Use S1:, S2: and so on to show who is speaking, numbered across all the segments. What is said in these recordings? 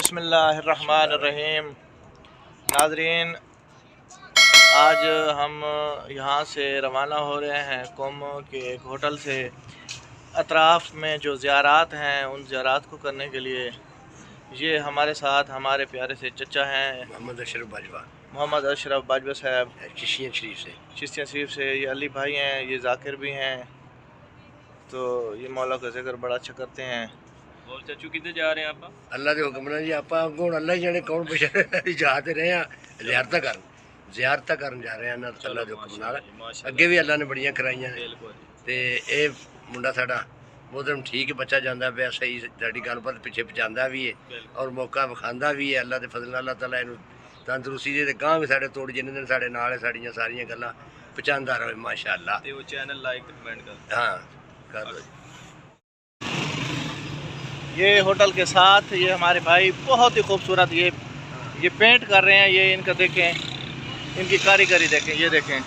S1: बिस्मिल्लाहिर्रहमानिर्रहीम। नाज़रीन, आज हम यहाँ से रवाना हो रहे हैं कौम के एक होटल से। अतराफ़ में जो ज़ियारात हैं उन ज़ियारात को करने के लिए ये हमारे साथ हमारे प्यारे से चचा हैं मोहम्मद अशरफ बाजवा साहब चिश्तिया शरीफ से। ये अली भाई हैं, ये जाकिर भी हैं। तो ये मौला का ज़िक्र बड़ा अच्छा करते हैं। और चाचू किधर जा रहे हैं आप?
S2: अल्लाह के हुक्म नाल जी आप अल्लाह ही जाने कौन पुछे जाते रहे हैं ज़ियारत करन जा रहे हैं अल्लाह के हुक्म नाल। अगे भी अल्लाह ने बड़ियां कराइयां ते ए मुंडा साडा मोहतरम ठीक बच्चा जांदा पिया, सही साडी गलबात पिछे पहुंचांदा भी है और मौका विखांदा भी है। अल्लाह के फजल नाल अल्लाह ताला इहनूं तंदुरुस्ती दे गांह भी साडे तोड़ जिन्ने दिन साडे नाल साडियां सारियां गल्लां पहुंचांदा रहे माशाअल्लाह।
S1: ते वो चैनल लाइक कमेंट कर।
S2: हाँ कर दो।
S1: ये होटल के साथ ये हमारे भाई बहुत ही खूबसूरत ये पेंट कर रहे हैं। ये इनका देखें, इनकी कारीगरी देखें। ये देखें,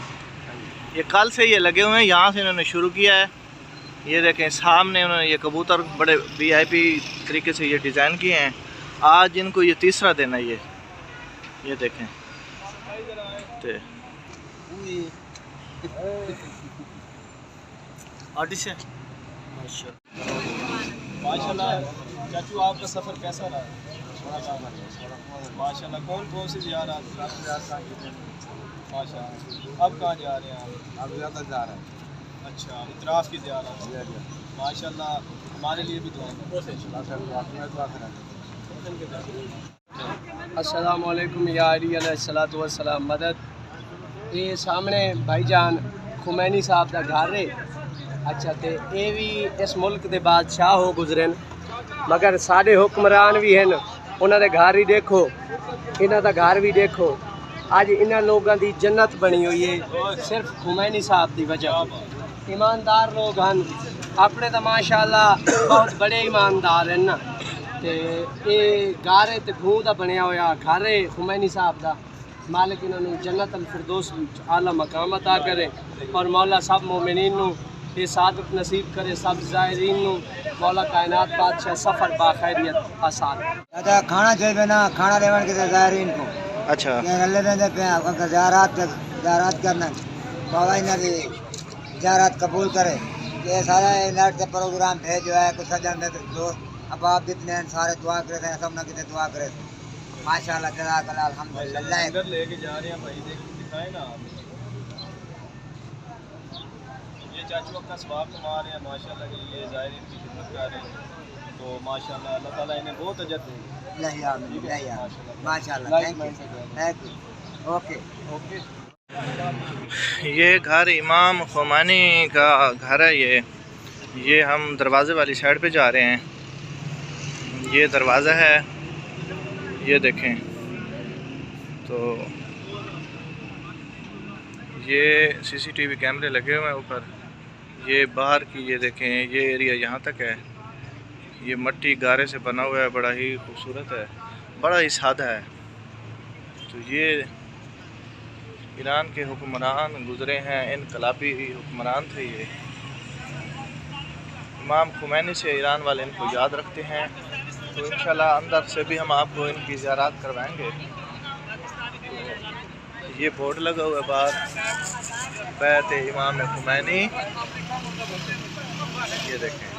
S1: ये कल से ये लगे हुए हैं, यहाँ से इन्होंने शुरू किया है। ये देखें सामने उन्होंने ये कबूतर बड़े VIP तरीके से ये डिज़ाइन किए हैं। आज इनको ये तीसरा दिन है। ये देखें ते आर्टिस्ट है माशाल्लाह। चाचू आपका सफ़र कैसा रहा? माशाल्लाह। कौन कौन सी ज़ियारत? माशाल्लाह। अब कहाँ जा रहे हैं आप?
S3: अब ज़्यादा जा रहे हैं।
S1: अच्छा, इतराफ़ की ज़ियारत। माशाल्लाह, हमारे लिए भी दुआ करें।
S4: अस्सलामु अलैकुम या अली अलैहिस्सलातु वस्सलाम मदद। ये सामने भाईजान खुमैनी साहब का घर है। अच्छा, तो ये भी इस मुल्क के बादशाह हो गुजरे, मगर साढ़े हुक्मरान भी हैं। उन्होंने घर ही देखो, इन्हों का घर भी देखो। अज इन्होंने लोगों की जन्नत बनी हुई है सिर्फ खुमैनी साहब की वजह। ईमानदार लोग हैं अपने, तो माशाअल्लाह बहुत बड़े ईमानदार हैं ना। तो ये घर है तो खूह का बनया हुआ घर है खुमैनी साहब का। मालिक इन्होंने जन्नत अल फिरदौस आला मकाम अता करे और मौला सब मोमिनीन नूं ये सादत नसीब करे। सब ज़ायरीन नूं मौला कायनात बादशाह सफ़र बाखैरियत आसान।
S3: दादा खाना चाहिए ना, खाना लेवन के ज़ायरीन को।
S1: अच्छा,
S3: ये गले में पे अगर ज़ियारत करना बाबा इन्हें भी ज़ियारत कबूल करे। ये सारा नेट से प्रोग्राम है जो है कुछ सजन में दोस्त अब आप जितने हैं सारे दुआ करे थे, सब ना कितने दुआ करे माशाअल्लाह जज़ाकल्लाह अल्हम्दुलिल्लाह।
S1: इधर लेके जा रहे हैं भाई, दिखाए ना आप। ये चाचू अपना सवाब कमा रहे हैं माशाल्लाह कि ये ज़ायरीन की खिदमत कर रहे हैं। तो माशाल्लाह अल्लाह ताला इन्हें बहुत अजर दे
S3: माशाअल्लाह। Thank you. ओके।
S1: ये घर इमाम खुमैनी का घर है। ये हम दरवाज़े वाली साइड पे जा रहे हैं। ये दरवाज़ा है, ये देखें। तो ये CCTV कैमरे लगे हुए हैं ऊपर। ये बाहर की ये देखें, ये एरिया यहाँ तक है। ये मट्टी गारे से बना हुआ है, बड़ा ही खूबसूरत है, बड़ा ही सादा है। तो ये ईरान के हुक्मरान गुज़रे हैं, इनकलाबी हुक्मरान थे ये। इमाम खुमैनी से ईरान वाले इनको याद रखते हैं। तो इंशाल्लाह अंदर से भी हम आपको इनकी ज़ियारत करवाएंगे। तो ये बोर्ड लगा हुआ है बाहर, बैत इमाम खुमैनी। ये देखें,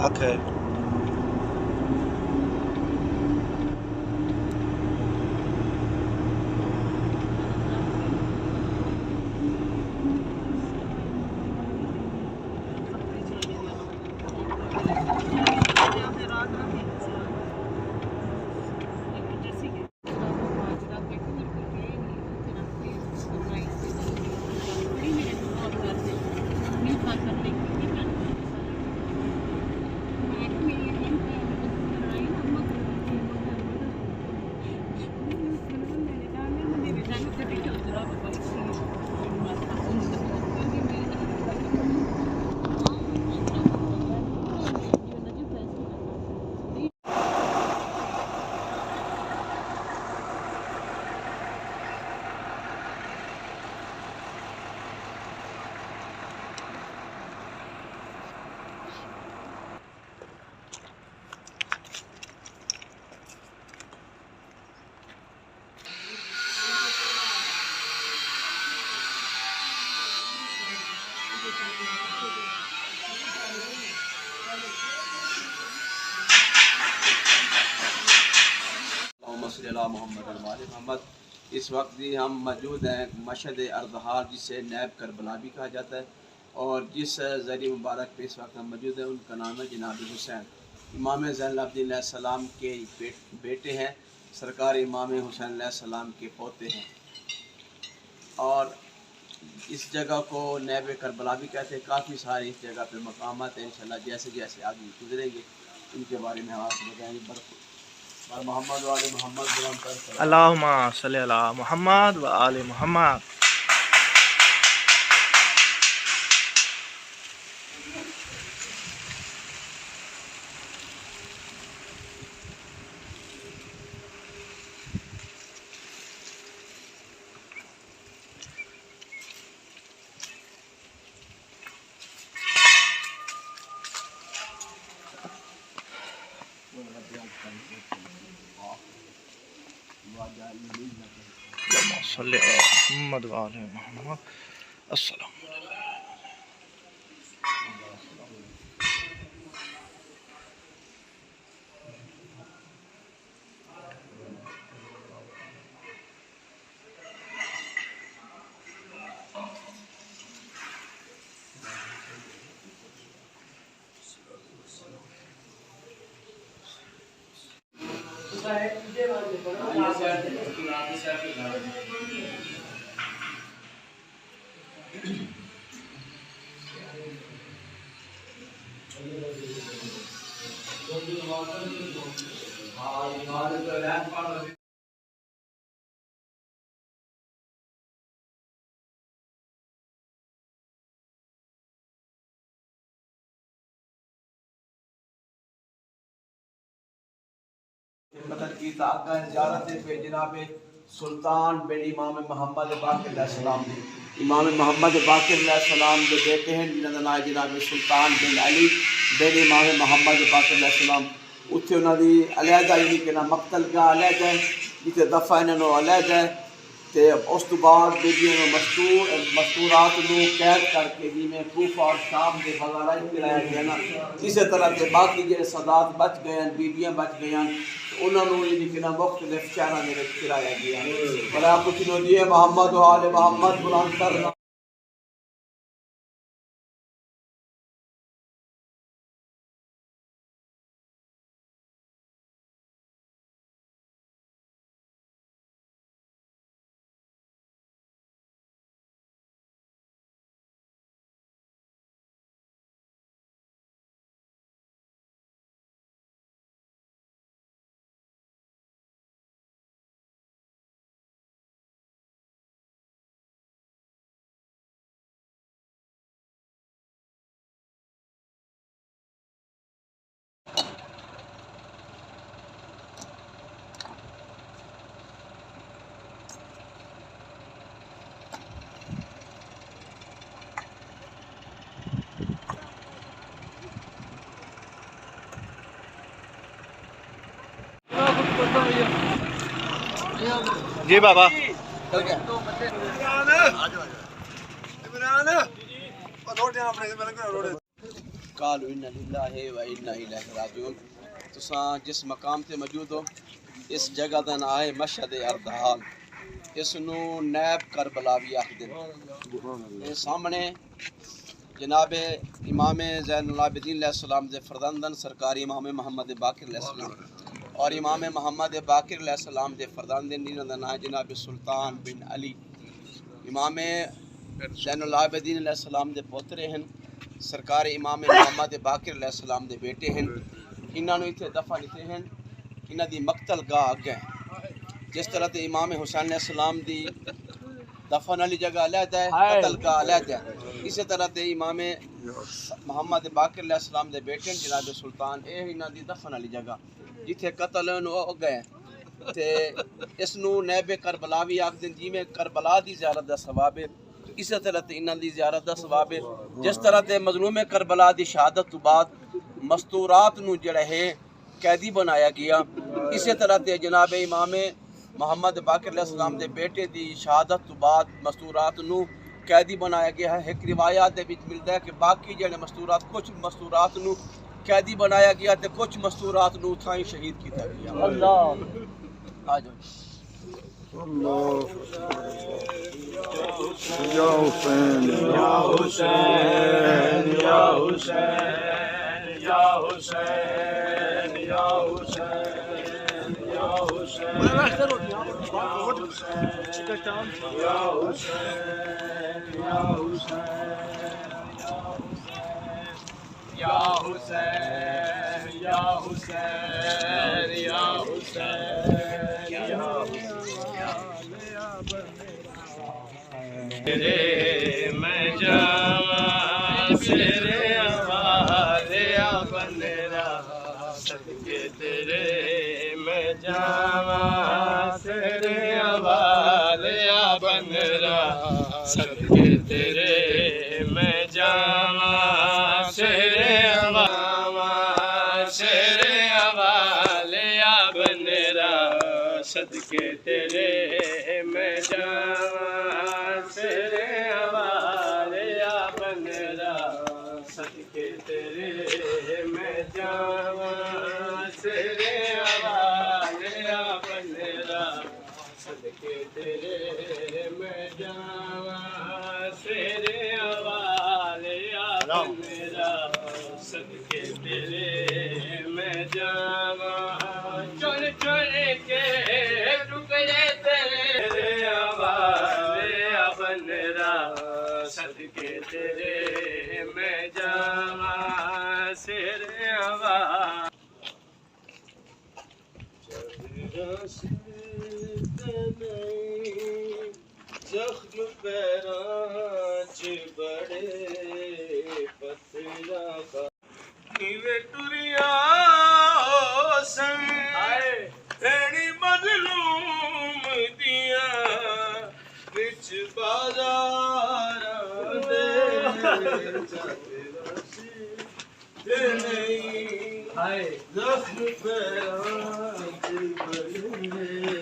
S1: Okay.
S5: अला मोहम्मद व आले मोहम्मद। इस वक्त भी हम मौजूद हैं मशहद अर्दहाल, जिसे नैब करबला भी कहा जाता है, और जिस ज़रिए मुबारक पे इस वक्त हम मौजूद हैं उनका नाम है जनाब हुसैन। इमाम ज़ैनुल सलाम के बेटे हैं, सरकार इमाम हुसैन सलाम के पोते हैं। और इस जगह को नैब करबला भी कहते हैं। काफ़ी सारे इस जगह पे मकामात हैं, इंशाल्लाह जैसे जैसे आगे गुजरेंगे इनके बारे में आपको बताएंगे। बर मोहम्मद वाले मोहम्मद
S1: अल्लाहुम्मा सल्ली अला मुहम्मद व आले मुहम्मद। सल्ले अला मुहम्मद व आले मुहम्मद। अस्सलाम।
S5: मदद की ताका ज़ियारत पे जनाब सुल्तान बिन इमाम मोहम्मद बाक़िर अलैहिस्सलाम दी। इमाम मोहम्मद बाक़िर अलैहिस्सलाम के बेटे हैं जिन्होंने नाम जनाब सुल्तान बिन अली बिन इमाम मोहम्मद बाक़िर अलैहिस्सलाम। उत्थे उन्होंने अलहदा यानी कि ना मकतल गाह अलहदा है, जिथे दफा इन्होंने अलहदा है। तो उस तो बाद बेबियों मस्तूरात को कैद करके जिमें कूफा और शाम के बाजारा कराया गया ना, इस तरह के बाकी जो सदात बच गए, बीबियाँ बच गई, उन्होंने मुख्तलिफ शहरों में कराया गया। बड़ा कुछ जी मोहम्मद वाले मोहम्मद बुलंद करना।
S1: जी बाबा।
S5: कालू इन्ना लिल्लाहि व इन्ना इलैहि राजिऊन। तुसां जिस मकाम ते मौजूद हो, इस जगह का नाम है मशहद अर्दहाल। इसनू नैब करबला भी आखदे ने। सामने जनाब इमाम ज़ैनुल सलाम दे फरजंदन सरकार इमाम मोहम्मद बाक़िर सलाम और इमाम मोहम्मद बाक़िर सलाम दे फरजंदन जिन्हों का नाम जनाब सुल्तान बिन अली। इमाम ज़ैनुल सलाम दे पोतरे हैं, सरकार इमाम मोहम्मद बाक़िर सलाम दे बेटे हैं। इन्होंने इतने दफा लिखे हैं, इन्हों की मकतल गाह अगे जिस तरह से इमाम हुसैन सलाम की दफन वाली जगह अलहदा है, कतल गाह अलहदा है। इसी तरह से इमाम मोहम्मद बाक़िर सलाम के बेटे जनाब सुल्तान ये इन्हों की दफन वाली जगह जिथे कतल गए। तो इसनू नैब करबला भी आखते हैं। जिमें करबला की ज़ियारत का सवाब है, इस तरह से इन्हों की ज़ियारत का सवाब है। जिस तरह से मजलूम करबला की शहादत तो बाद मस्तूरात नू जिहड़ा है कैदी बनाया गया, इसी तरह से जनाब इमाम मोहम्मद बाक़िर सलाम के बेटे की शहादत तो बाद मस्तूरात नू कैदी बनाया गया है। एक रिवायत के मिलता है कि बाकी जो मस्तूरात कुछ मस्तूरात नू कैदी बनाया गया तो कुछ मस्तूरात नू उत्थां ही शहीद किया गया। आ जाओ।
S6: या हुसैन या हुसैन या हुसैन या हुसैन या हुसैन या हुसैन या हुसैन या हुसैन या हुसैन या हुसैन या हुसैन या तेरे मैं जावा तेरे हवाले बंदरा सदके तेरे मैं जावा तेरे हवाले बंदरा सदके तेरे मैं जावा तेरे हवाले बंदरा सदके तेरे मैं जावा तेरे हवाले बंदरा सदके तेरे मैं जावा तेरे हवाले बंदरा सदके तेरे मैं जावा तेरे हवाले बंदरा सदके तेरे मैं जावा चुन चुन के टुकड़े तेरे हवाले बंदरा सदके तेरे मैं जावा तेरे हवाले जख्म पैरां च बड़े पत्थरा किवे टुरिया सन तेरी मजलूम दिया बिच बाजार दे नहीं जख्म पैरां च बड़े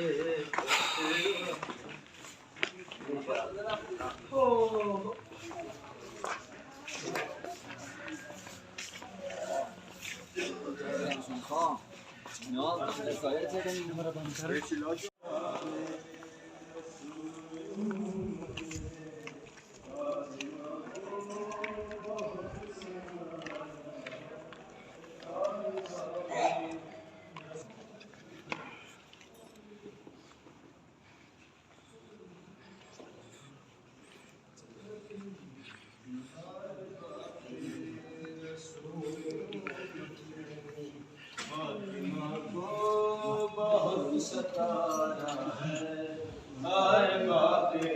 S6: सताया है आए बाते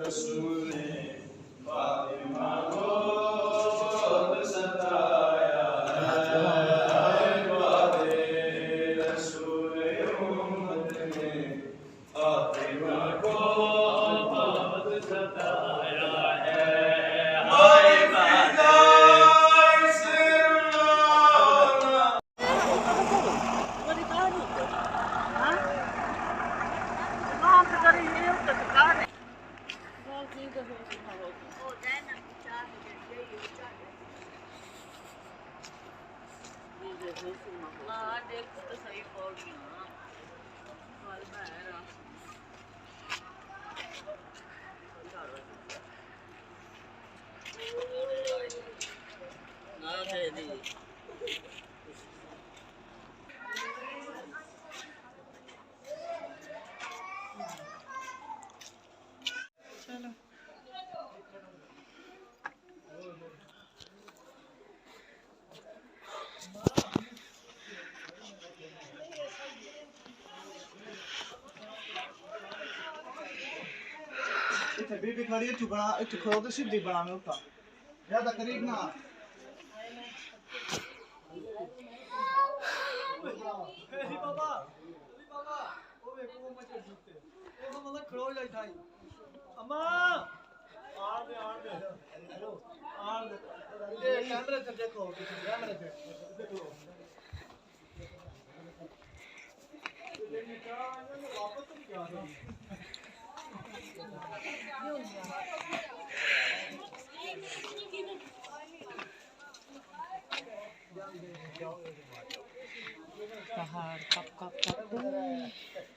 S6: रसूल ने फातिमा को बहुत सताया है आए बाते रसूल उम्मत ने फातिमा को बहुत सताया है आए बाते
S7: इतने बीबी खड़ी है चुकना इतने खड़ो तो सीधी बना में उठा ज्यादा करीब ना बाबा ओ देखो वो मचे झुकते वो तो मतलब खड़ो जाई था अम्मा आ दे हेलो आ दे ये कैमरे से देखो कैमरे से देखो वापस तो क्या पहाड़ कप कप कप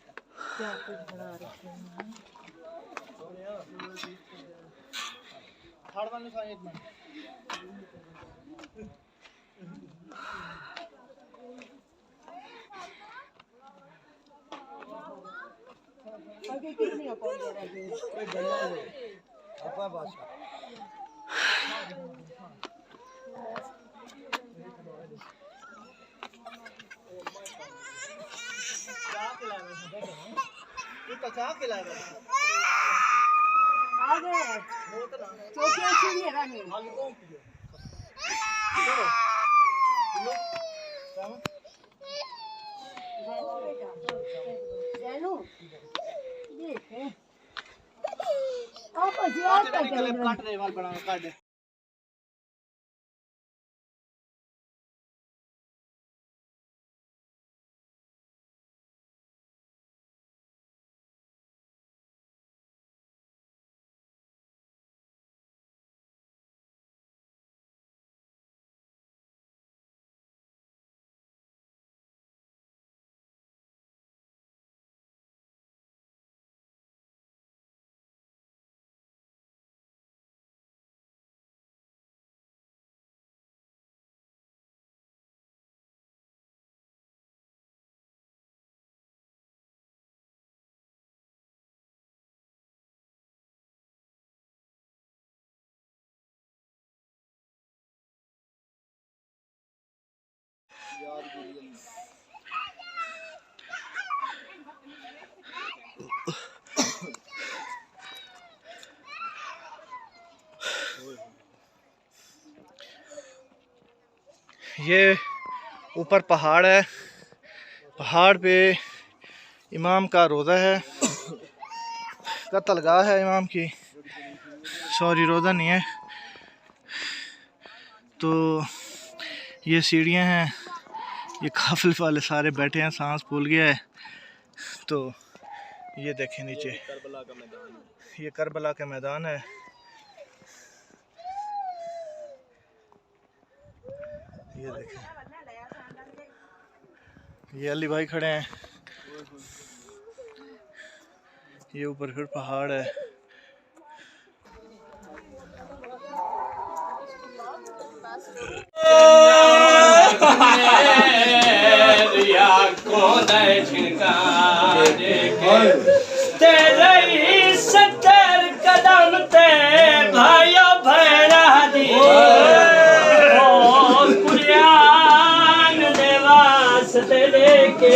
S1: ये ऊपर पहाड़ है, पहाड़ पे इमाम का रोज़ा है, कत्लगाह है इमाम की, सॉरी रोज़ा नहीं है। तो ये सीढ़ियाँ हैं, ये काफिले वाले सारे बैठे हैं, सांस फूल गया है। तो ये देखें नीचे, ये करबला का मैदान है। ये देखें, ये अली भाई खड़े हैं, ये ऊपर फिर पहाड़ है।
S4: तेरे 70 कदम ते भाइयो भैरा दी कुरान दे वास्ते लेके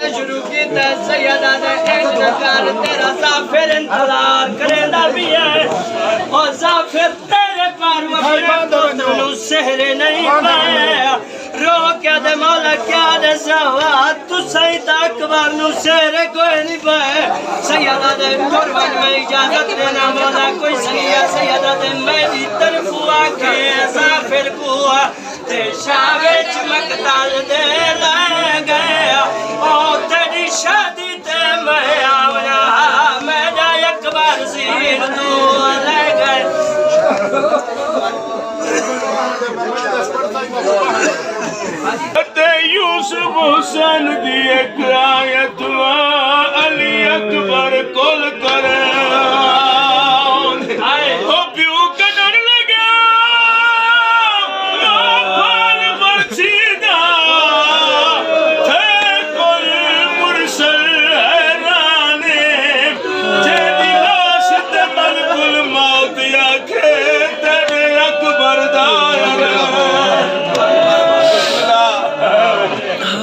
S4: शुरू की सैयदा तेरा साफिर इंतजार करेंदा भी है और साफिर तेरे पर सहरे नहीं पाया रो क्या दे मौला क्या दे सवा तू सही तक बार सहरे कोई नहीं पाए सैयदा दे कुर्बान में इजाजत देना मौला कोई सैयदा दे मेरी तरफ आके साफिर को ते शावे चमकदार दे ले गया और तेरी शादी ते मैं आवना मेरा एक बार जीर तू ले गए यूसुफ हुसैन दी एक आयत अली अकबर कोल करे ओ प्यू कदर लगा लोफान मर्सीदा थे कोल मुरसल हैराने तेरी लाश ते मलकुल मौत आखे तेरे अकबर दार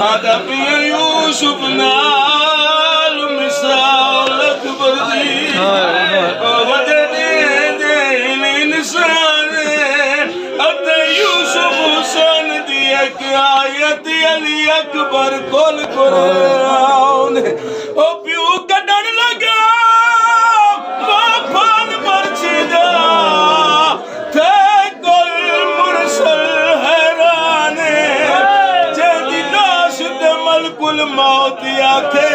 S4: आदम यूसुफ ना
S6: लेके आयत अली अकबर कोल कुरान ओ प्यू कटन लगा वाफान मर्शिदा थे कुल मुरसल हैरान जेदी लाश ते मलकुल मौत आखे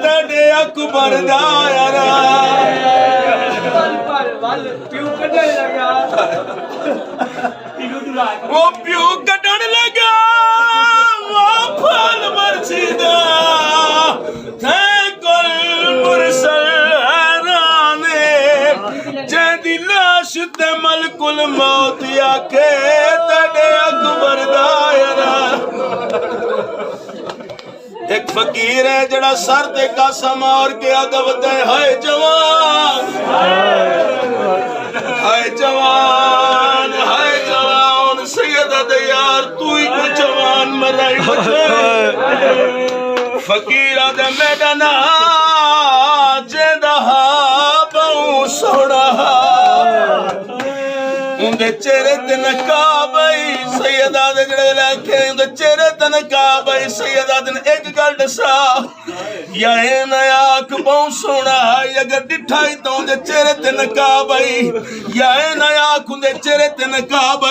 S6: तेरे अकबर दा यारा वो प्यू कटन लगा वो फल मर्शिदा थे कुल मुरसल हैरान जेदी लाश ते मलकुल मौत आखे तेरे अकबर दा यारा एक फकीर है जड़ा सर ते कासा मार के अगवत है हाय जवान हाय जवान हाय जवान सैयदा दे यार तू ही को जवान मराई फकीरा दे मैदाना जेदा बहु सोना उनके चेहरे ते नकाब सैयदा दे जड़े लाखे उनके चेहरे ते नकाब सैयदा दिन एक गल दसा या ए नया आंख बहु सोना है अगर डिठाई तो उनके चेहरे ते नकाब या ए नया आंख उनके चेहरे ते नकाब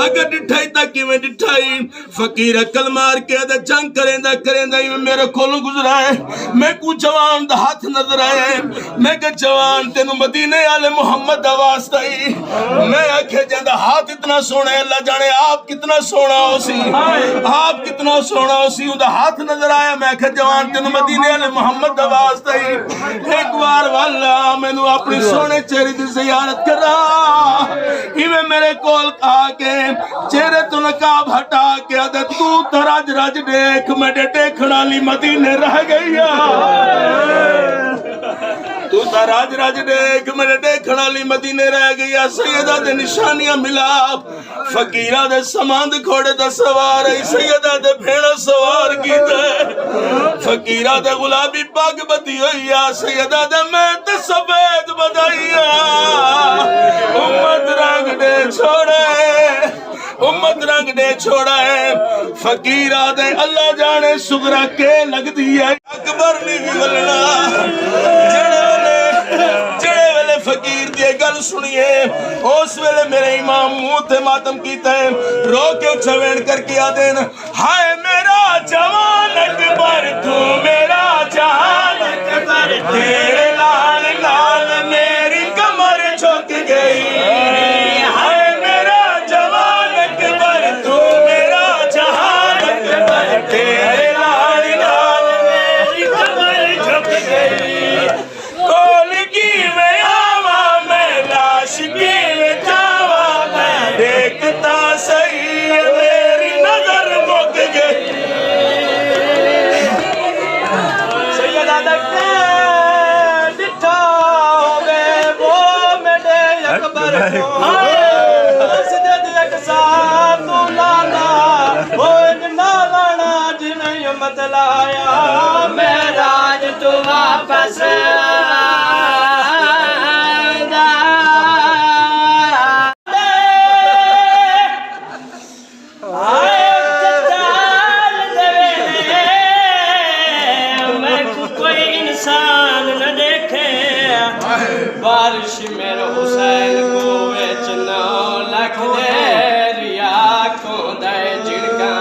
S6: अगर डिठाई ता किवें डिठाई फकीर अकल मार के अदा जंग करेंदा करेंदा मेरे कोलों गुजरा है मैं को जवान दा हाथ नजर आया मैं के जवान तेनु मदीने वाले मोहम्मद दा वास्ता ही मैं आखे जांदा हाथ इतना सोना है अल्लाह जाने आप कितना सोना हो सी आप कितना सोना हो सी उदा हाथ नजर आया मैं आखे जवान तेनु मदीने वाले मोहम्मद दा वास्ता ही एक बार वाला मैनू अपने सोने चेहरे दी ज़ियारत करा इवें मेरे कोल आके चेहरे तो नकाब हटा के आदे तू तो रज रज देख मैं देखण वाली मदीने रह गई तू तो राज राज देख मेरे देखण वाली मदीने रह गई सैयदा दे निशानियां मिला फकीरा दे समांद घोड़े दा सवार है सैयदा दे भेड़ा सवार कीता फकीरा दे गुलाबी पग बदी होई सैयदा दे मैं ते सफेद बदाइया उम्मत रंग दे छोड़े उम्मत रंग दे छोड़ा है फकीरा दे अल्लाह जाने सुगरा के लगदी है अकबर नहीं बोलना जड़े वेले फकीर दी गल सुनिए उस वेले मेरे इमाम मुंह ते मातम कीता है रो के उछवेण करके आदेन हाय मेरा जवान अकबर तू मेरा जहान अकबर तेरे लाल लाल मेरी कमर झुक गई हाय मेरा जवान अकबर तू मेरा जहान अकबर तेरे लाल लाल मेरी कमर झुक गई कोल की में आवा मैं लाश की में जावा मैं देखता सही मेरी नजर मुक गई सैयदा दक्के डिठा होवे वो मेरे अकबर को सजद अकसा तू लाला वो ना लाना जिन्हें मत लाया मैं राज तू वापस बारिश मेरे हुसैन को बेचना लख दे रिया को दे जिड़का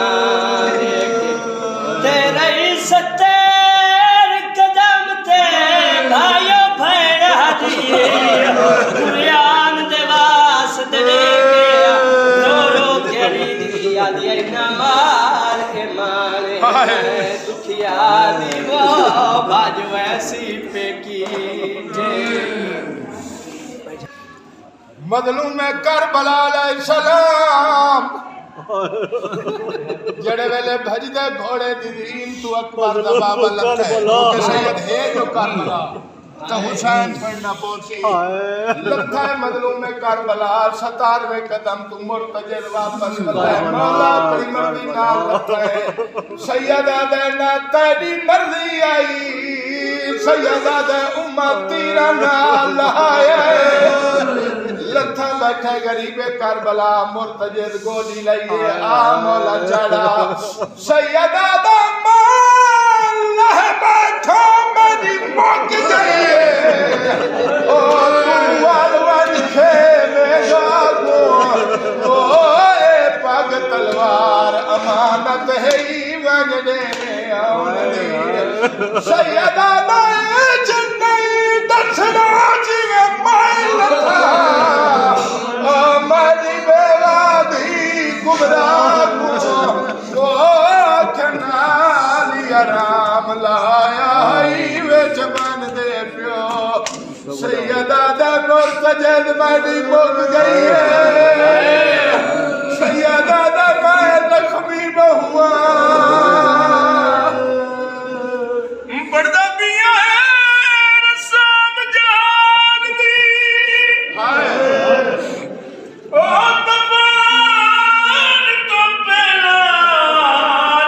S6: तेरे सत्तर कदम ते भाइयों भैरा दिए कुरान दे वास्ते गया रो रो तेरी दिया दिए नमार के माने दुखिया दी वो बाज वैसी पे की
S8: मजलूम करबला अलैहिस्सलाम जड़े वेले भजदे घोड़े दी दीन तू अकबर दा बाबा लथे के सैयद है जो करबला तो हुसैन पढ़ना पहुंची लथा मजलूम करबला 17वें कदम तू मुर्तजिल वापस लथे मौला करीम दी नाल लथे सैयदा दे ना तेरी मर्जी आई सैयदा दे उम्मत तीरा नाल आए लथा बैठे गरीबे करबला मुर्तजिद गोदी लइए आ मौला चढ़ा सैयदा दा मान लह बैठो मेरी मुक गई ओ वालवन खे में गागो ओ ए पग तलवार अमानत है वगने आउंदी सैयदा दा जन्नत दसना जिवे माइल था ओ मरी बेवादी गुमराह को कनाली आराम लाया ही वे जबान दे प्यो सैयदा दा मुर्तजिद मारी मुक गई है सैयदा दा मैं लक्ष्मी बहुआ
S6: पढ़दा पिया है रसाम जान दी ओ तबान तो पहला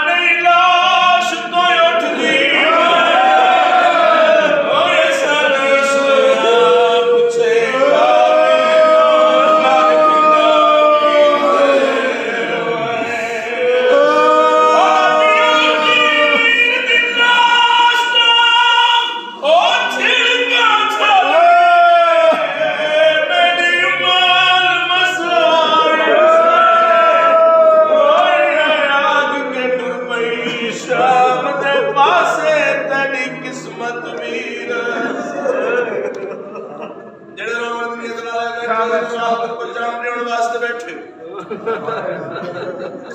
S6: नहीं लाश तो उठदी ओ सारी सोया पूछे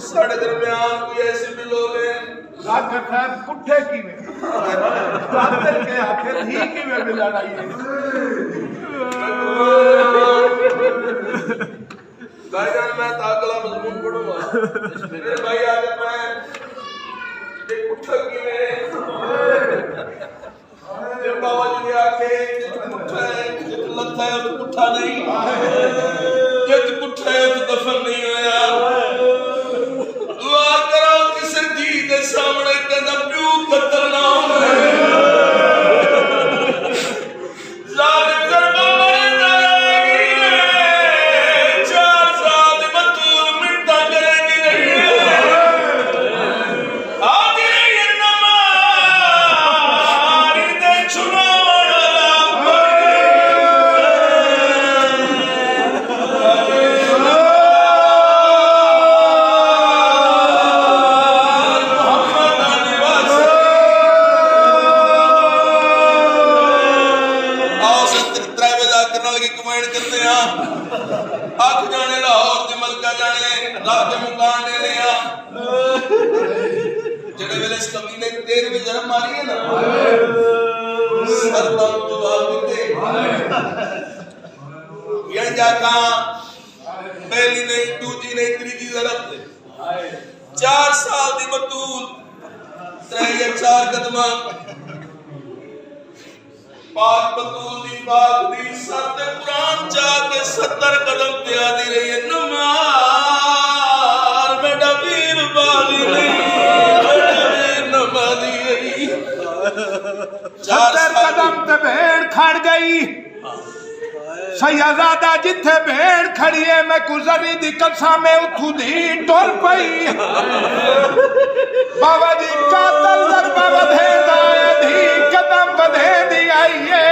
S6: साढ़े दरमियान कोई ऐसे भी लोग हैं
S8: डॉक्टर साहब पुट्ठे कीवे डॉक्टर के आखिर ही कीवे में लड़ाई है
S6: भाईजान मैं ताकला मजमून पढ़ूंगा मेरे भाई आगे मैं एक पुट्ठा कीवे जब बाबा जी ने आके पुट्ठा है लत्था है तो पुट्ठा नहीं जब पुट्ठा है तो दफन नहीं होया दुआ करो किसी धी के सामने कहना प्यू कत्ल ना होवे जालिम दरबार में जाएगी 4 साल बतूल मिंटा करेगी रही आगे ये नमारी दे छुड़ावण अख जाने लाहौर ते मलका जाने रात दे मुकान दे लिया जेड़े वेले इस कमीने 13वीं जन्म मारी है ना सरदार तो बात दे ये जाका पहली नहीं दूसरी नहीं तीसरी जन्म 4 साल दी बतूल 3 या 4 कदमा पाक बतूल दी पाक दी सत कुरान जाके 70 कदम पे आदी रही है नमार बेटा पीर बाली नहीं नमाजी रही
S8: 70 कदम ते भेड़ खड़ गई सैयदादा जिथे भेड़ खड़ी है मैं गुजरी दी कसम में उठू दी टुर पई बाबा जी कातल दरबा वधे दाए धी कदम वधे दी आई है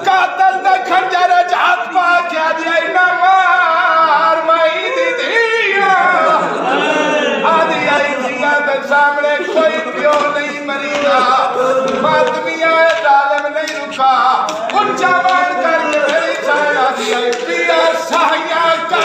S8: कातल दा खंजर जात पा क्या दिया ना मार मई दी दिया आदि आई दिया दे सामने कोई प्यो नहीं मरीगा मातमिया जालिम नहीं रुका ऊंचा बाण करके मेरी साया दिया पिया साया का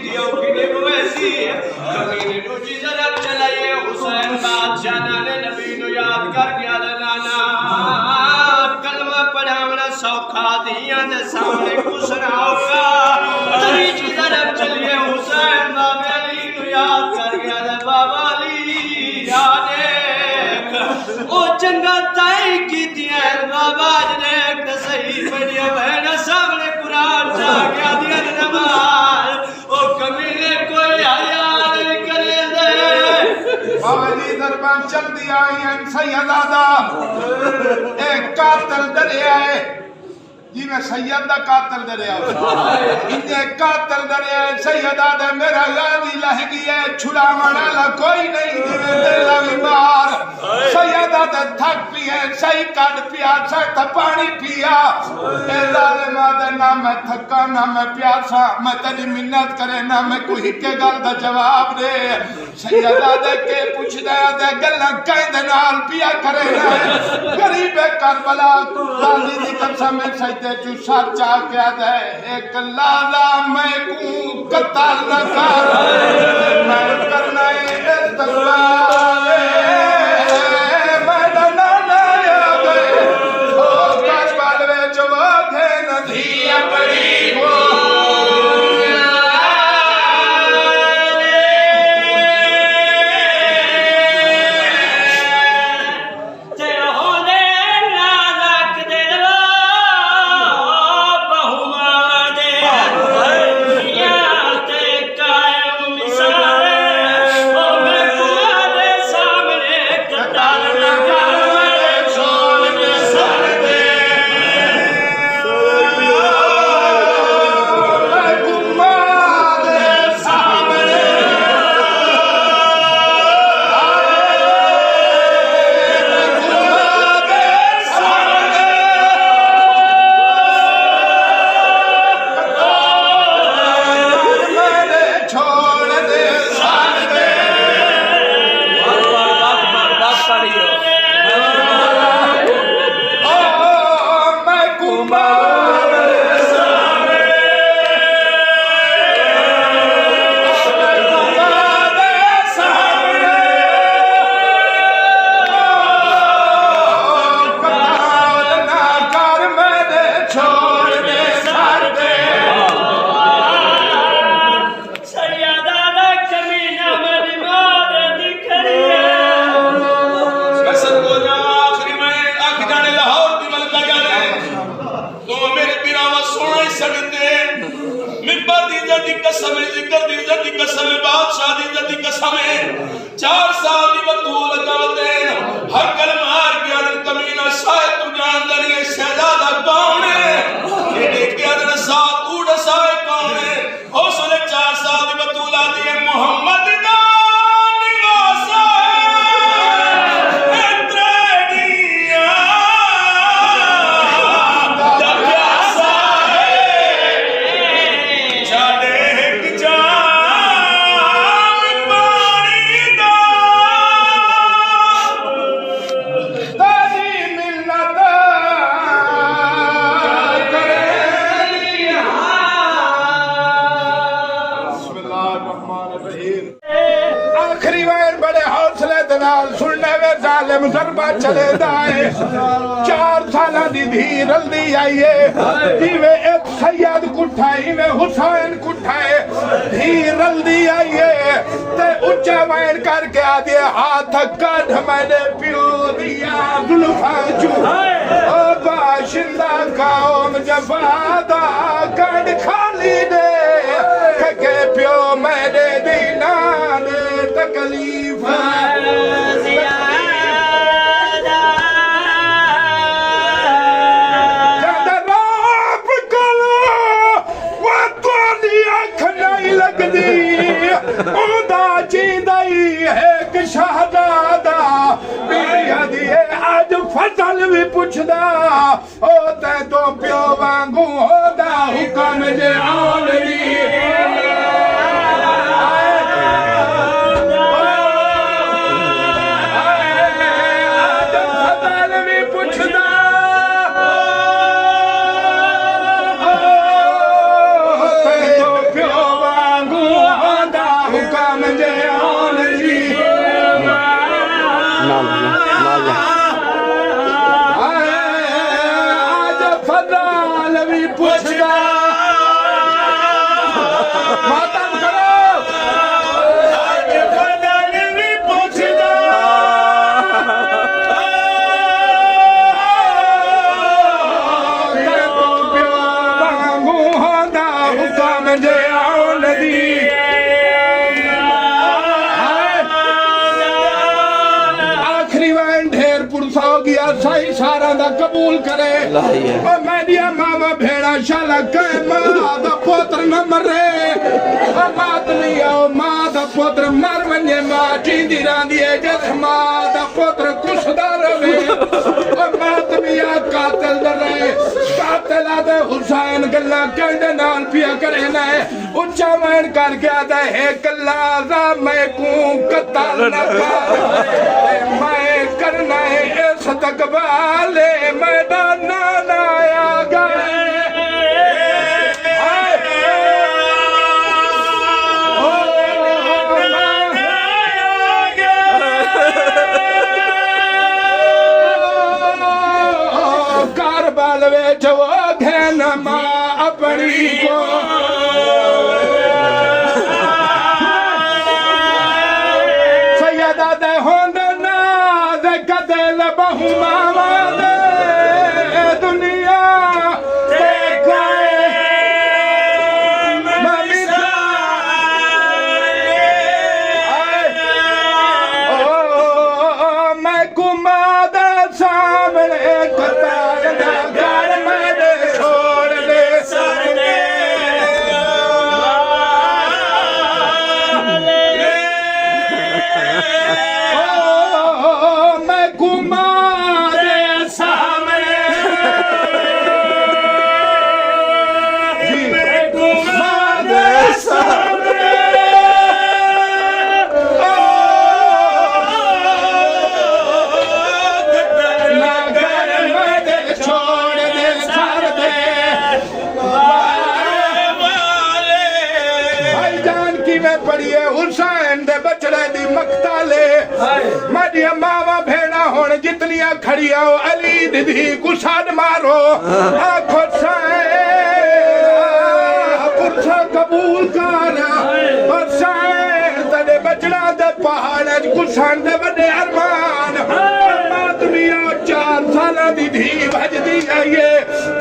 S4: दी औखी वैसी कमीने दूजी तरफ चलाइए हुसैन बादशाह नाने नबी नु याद कर गया नाना कलमा पढ़ावना सौखा दिया ने सामने कुसना होगा तीजी तरफ चलिए हुसैन बाबा अली नु याद कर गया बाबा अली या देख ओ चंगा ताई की दिया बाबा ने एक सही बढ़िया बहन सामने कुरान जा गया दिया नमाज ओ कमीने कोई आया नहीं करे दे
S8: बाबा जी दरबार चल दिया सैयदादा एक कातल डरिया है जी मैं सैयद दा कातल डरिया इन्हें कातल डरिया है सैयदादा मेरा गादी लह गया है छुड़ावन वाला कोई नहीं जिवें दिल लगी मार सैयदादा थक पी है सही कट पिया सही पानी पिया ए जालिमा दा ना मैं थका ना मैं प्यासा मैं तेरी मिन्नत करे ना मैं कोई के गल दा जवाब दे सैयदादा के पुछदा ते गल्लां कहंदे नाल पिया करे ना गरीब करबला गादी दी कसम सही तू सच आ क्या दे एक लाला मैं को कतल न कर मैं करना इस्तगफार मैं ना आ गए ओ करबल विच वाधे नदी अपनी वो चले दाए 4 साल दी धी रल्दी आईए जिवे एक सैयद कुठाई में हुसैन कुठाए धी रल्दी आईए ते उच्चा वैन करके आ दिए हाथ काट मैंने पियो दिया जुल्फा चू ओ बाशिंदा कौम जफादा काट खाली दे के पियो मैंने दीना ने तकलीफ शहजादा अज फसल भी पुछदा ओ ते तो प्यो वांगू होदा हुक्म जे आलरी मुकाम जयान जी आज फजाल भी पुछदा मातम करो आज फजाल भी पुछदा सही सारा दा कबूल करे ओ मेरिया मावा भेड़ा शाला कहे मां दा पुत्र न मरे ओ मात नहीं आओ मां दा पुत्र मर वने मां जींदी रहंदी है जिस मां दा पुत्र कुसदा रवे ओ मात नहीं आ कातिल दा रहे कातिल आदे हुसैन गल्ला कहंदे नाल पिया करे ना उच्चा मैन कर गया दा है कल्ला दा मैं को कत्ल न कर मैं करना है सतकबाले मैदान आया गए कारबाल वे जो घन मां अपनी को सैयदा दे होंद ना दे कदल बहु मामा दे दुनिया मैं कुमा दे सामने कतार ना घर में दे छोड़ दे मैं कुमा दे सामने मैं कुमा दे सामने ना घर में दे छोड़ दे सर दे भाईजान की में पढ़िए हुसैन दे बचड़े दी मकताले मडिया मावा भेड़ा होण जितनियां खड़िया हो अली दीदी गुसाड मारो आखो पुरसा कबूल कर हुसैन तेरे बचड़ा दे पहाड़ गुसान दे बड़े अरमान आदमिया 4 साल दी धी भजदी आइए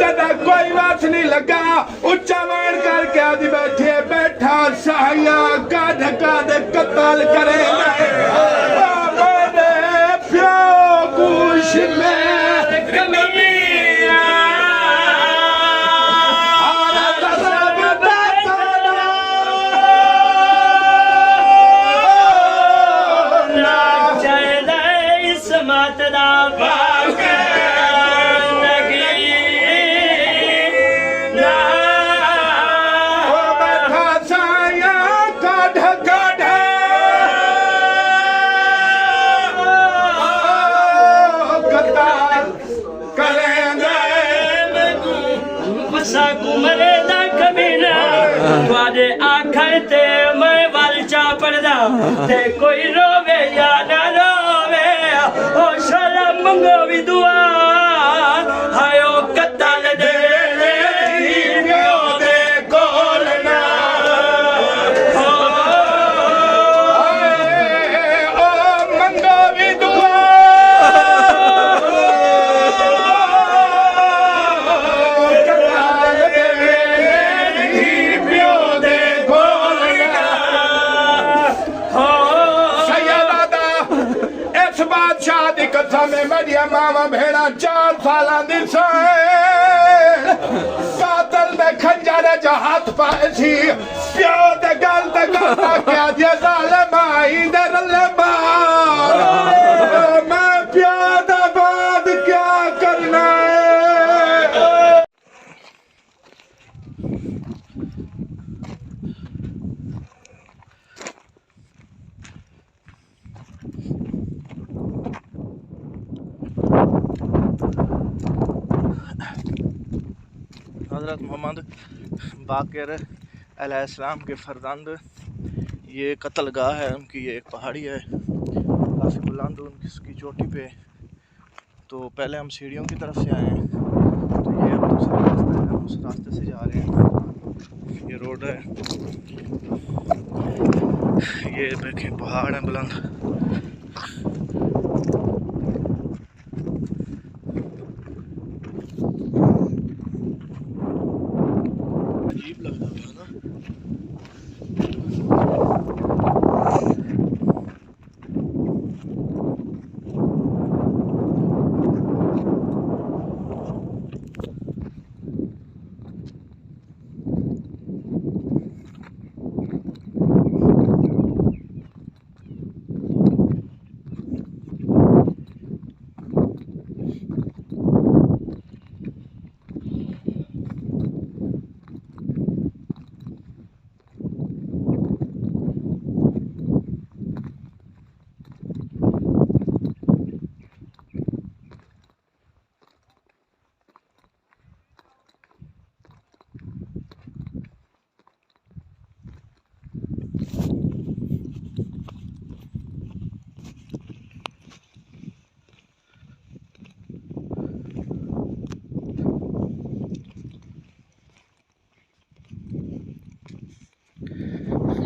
S8: जदा कोई वास नहीं लगा उच्चा मान करके आदि बैठे बैठा साहिया का ढका दे कत्ल करे मैंने प्यो कुश में कलमिया आखर ते मैं वाल चा पड़दा ते कोई रोवे या ना रोवे ओ शर्म मंगो भी दुआ हायो कत्ल दे प्यो दे कोल ना ओ मंगो भी दुआ में मेरिया मावा भेड़ा 4 साल दी कातल दे खंजर जो हाथ पाए सी प्यो दे गल दे करता क्या जे जालिम आई दे रले बार मैं प्यो दा बाद क्या करना है
S1: हज़रत मोहम्मद बाक़िर अलैहिस्सलाम के फर्जंद ये कत्लगाह है उनकी, ये एक पहाड़ी है काफ़ी बुलंद उनकी चोटी पे। तो पहले हम सीढ़ियों की तरफ से आए हैं, तो ये अब दूसरा रास्ता है, उस रास्ते से जा रहे हैं। ये रोड है, ये देखें पहाड़ है बुलंद। अजीब लग रहा है ना।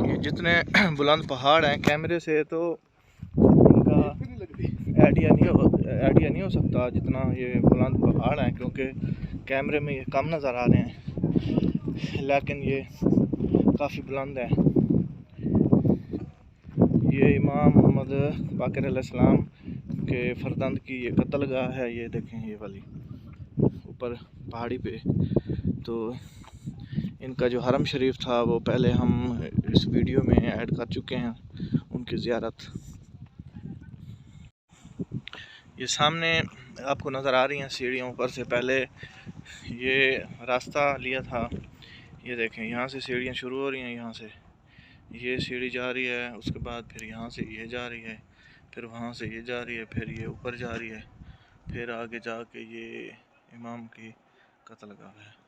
S1: ये जितने बुलंद पहाड़ हैं कैमरे से तो इनका आइडिया नहीं हो सकता जितना ये बुलंद पहाड़ हैं, क्योंकि कैमरे में ये कम नज़र आ रहे हैं, लेकिन ये काफ़ी बुलंद है। ये इमाम मोहम्मद बाक़िर अलैहिस्सलाम के फर्जंद की ये कत्लगाह है। ये देखें ये वाली ऊपर पहाड़ी पे। तो इनका जो हरम शरीफ था वो पहले हम इस वीडियो में ऐड कर चुके हैं, उनकी ज़ियारत। ये सामने आपको नज़र आ रही हैं सीढ़ियों पर से पहले ये रास्ता लिया था। ये देखें यहाँ से सीढ़ियाँ शुरू हो रही हैं, यहाँ से ये सीढ़ी जा रही है, उसके बाद फिर यहाँ से ये जा रही है, फिर वहाँ से ये जा रही है, फिर ये ऊपर जा रही है, फिर आगे जाके ये इमाम की कत्लगाह है।